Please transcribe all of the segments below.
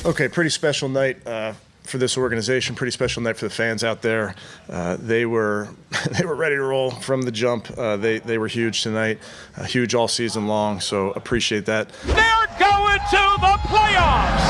Okay, pretty special night for this organization. Pretty special night for the fans out there. They were ready to roll from the jump. They were huge tonight, huge all season long. So appreciate that. They're going to the playoffs.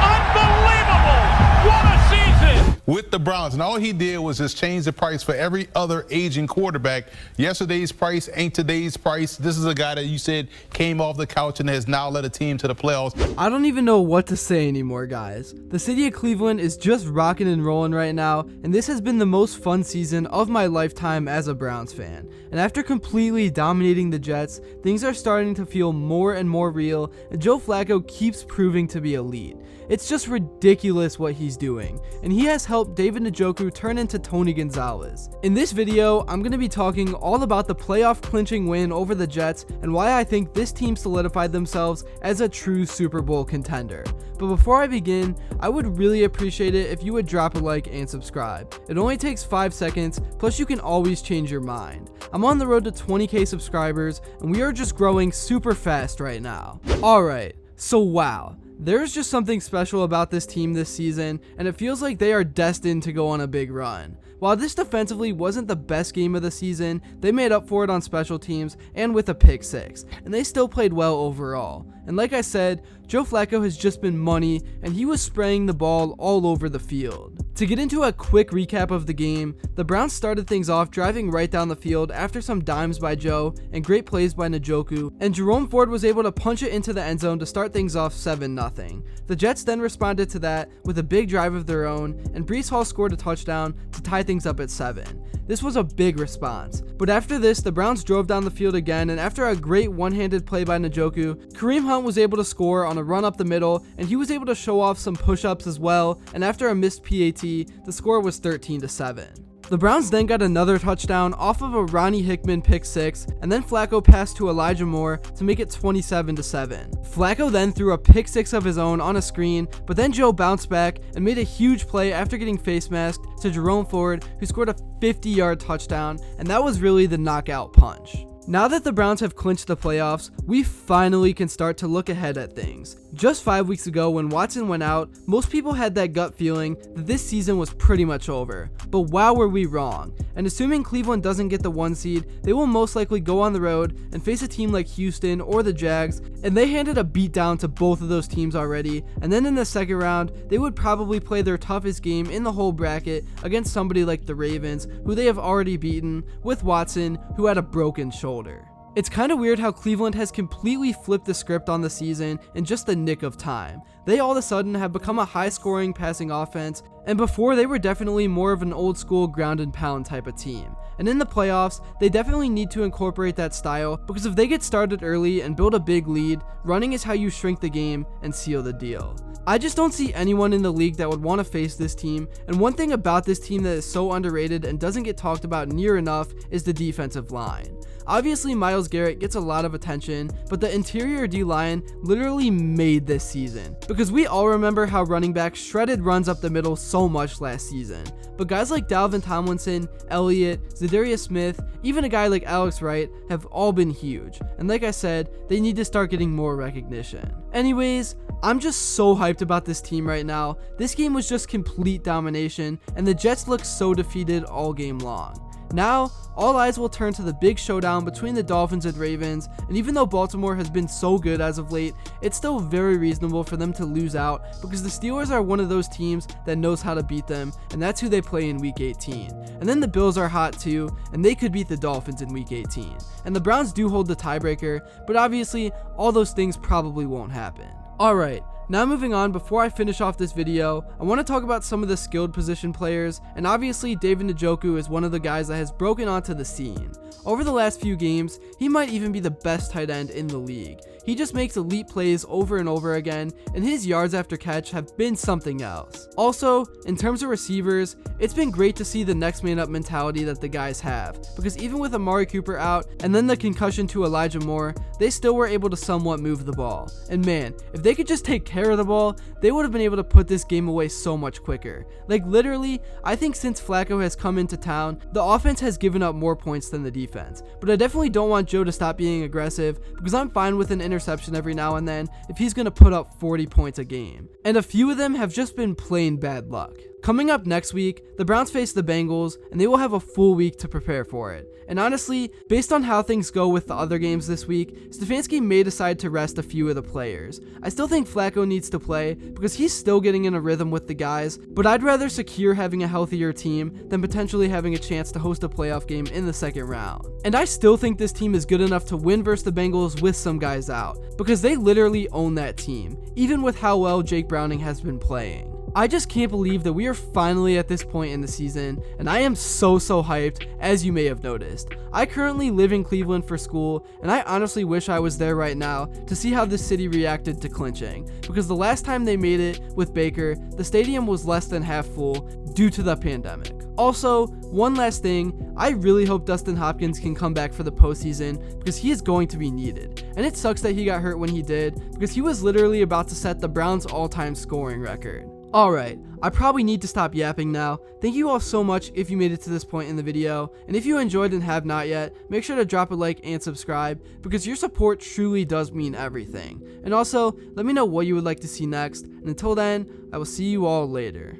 Unbelievable! What a season! With the Browns, and all he did was just change the price for every other aging quarterback. Yesterday's price ain't today's price. This is a guy that you said came off the couch and has now led a team to the playoffs. I don't even know what to say anymore, guys. The city of Cleveland is just rocking and rolling right now, and this has been the most fun season of my lifetime as a Browns fan. And after completely dominating the Jets, things are starting to feel more and more real, and Joe Flacco keeps proving to be elite. It's just ridiculous what he's doing, and he has helped David Njoku turn into Tony Gonzalez. In this video, I'm going to be talking all about the playoff clinching win over the Jets and why I think this team solidified themselves as a true Super Bowl contender. But before I begin, I would really appreciate it if you would drop a like and subscribe. It only takes 5 seconds, plus you can always change your mind. I'm on the road to 20k subscribers, and we are just growing super fast right now. Alright, so wow. There's just something special about this team this season, and it feels like they are destined to go on a big run. While this defensively wasn't the best game of the season, they made up for it on special teams and with a pick 6, and they still played well overall. And like I said, Joe Flacco has just been money, and he was spraying the ball all over the field. To get into a quick recap of the game, the Browns started things off driving right down the field after some dimes by Joe and great plays by Njoku, and Jerome Ford was able to punch it into the end zone to start things off 7-0. The Jets then responded to that with a big drive of their own, and Breece Hall scored a touchdown to tie things up at 7. This was a big response, but after this, the Browns drove down the field again, and after a great one-handed play by Njoku, Kareem Hunt was able to score on a run up the middle, and he was able to show off some push-ups as well, and after a missed PAT, the score was 13-7. The Browns then got another touchdown off of a Ronnie Hickman pick 6, and then Flacco passed to Elijah Moore to make it 27-7. Flacco then threw a pick 6 of his own on a screen, but then Joe bounced back and made a huge play after getting face masked to Jerome Ford, who scored a 50-yard touchdown, and that was really the knockout punch. Now that the Browns have clinched the playoffs, we finally can start to look ahead at things. Just 5 weeks ago when Watson went out, most people had that gut feeling that this season was pretty much over. But wow, were we wrong. And assuming Cleveland doesn't get the 1 seed, they will most likely go on the road and face a team like Houston or the Jags, and they handed a beatdown to both of those teams already, and then in the second round, they would probably play their toughest game in the whole bracket against somebody like the Ravens, who they have already beaten, with Watson, who had a broken shoulder. It's kind of weird how Cleveland has completely flipped the script on the season in just the nick of time. They all of a sudden have become a high-scoring passing offense, and before they were definitely more of an old-school ground-and-pound type of team. And in the playoffs, they definitely need to incorporate that style, because if they get started early and build a big lead, running is how you shrink the game and seal the deal. I just don't see anyone in the league that would want to face this team, and one thing about this team that is so underrated and doesn't get talked about near enough is the defensive line. Obviously, Myles Garrett gets a lot of attention, but the interior D-line literally made this season, because we all remember how running backs shredded runs up the middle so much last season. But guys like Dalvin Tomlinson, Elliott, Zadarius Smith, even a guy like Alex Wright have all been huge, and like I said, they need to start getting more recognition. Anyways, I'm just so hyped about this team right now. This game was just complete domination, and the Jets look so defeated all game long. Now, all eyes will turn to the big showdown between the Dolphins and Ravens, and even though Baltimore has been so good as of late, it's still very reasonable for them to lose out because the Steelers are one of those teams that knows how to beat them, and that's who they play in Week 18. And then the Bills are hot too, and they could beat the Dolphins in Week 18. And the Browns do hold the tiebreaker, but obviously, all those things probably won't happen. Alright, now moving on, before I finish off this video, I want to talk about some of the skilled position players, and obviously David Njoku is one of the guys that has broken onto the scene. Over the last few games, he might even be the best tight end in the league. He just makes elite plays over and over again, and his yards after catch have been something else. Also, in terms of receivers, it's been great to see the next man up mentality that the guys have, because even with Amari Cooper out and then the concussion to Elijah Moore, they still were able to somewhat move the ball. And man, if they could just take care of the ball, they would have been able to put this game away so much quicker. Like literally, I think since Flacco has come into town, the offense has given up more points than the defense. But I definitely don't want Joe to stop being aggressive, because I'm fine with an interception interception every now and then if he's going to put up 40 points a game. And a few of them have just been plain bad luck. Coming up next week, the Browns face the Bengals, and they will have a full week to prepare for it. And honestly, based on how things go with the other games this week, Stefanski may decide to rest a few of the players. I still think Flacco needs to play because he's still getting in a rhythm with the guys, but I'd rather secure having a healthier team than potentially having a chance to host a playoff game in the second round. And I still think this team is good enough to win versus the Bengals with some guys out, because they literally own that team, even with how well Jake Browning has been playing. I just can't believe that we are finally at this point in the season, and I am so hyped, as you may have noticed. I currently live in Cleveland for school, and I honestly wish I was there right now to see how this city reacted to clinching, because the last time they made it with Baker, the stadium was less than half full due to the pandemic. Also, one last thing, I really hope Dustin Hopkins can come back for the postseason because he is going to be needed. And it sucks that he got hurt when he did because he was literally about to set the Browns' all-time scoring record. Alright, I probably need to stop yapping now. Thank you all so much if you made it to this point in the video, and if you enjoyed and have not yet, make sure to drop a like and subscribe, because your support truly does mean everything. And also, let me know what you would like to see next, and until then, I will see you all later.